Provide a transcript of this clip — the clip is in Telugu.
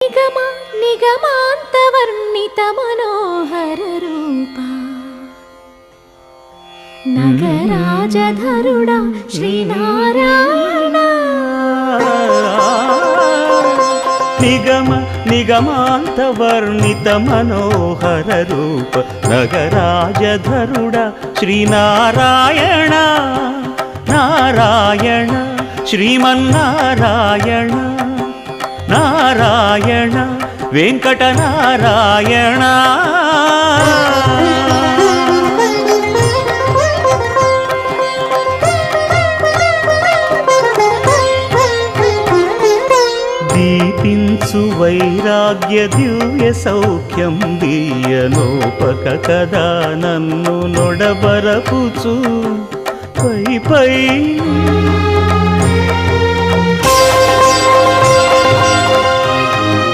నిగమ నిగమాంతవర్ణిత మనోహర రూప నగరాజధరుడా శ్రీనారాయణ. నిగమ నిగమాంతవర్ణిత మనోహర రూప నగరాజధరుడా శ్రీనారాయణ. నారాయణ శ్రీమన్నారాయణ నారాయణ వెంకటనారాయణ. దీపించు వైరాగ్య దివ్య సౌఖ్యం దీయనోపక కదా నన్ను నొడబరపుచు పై పై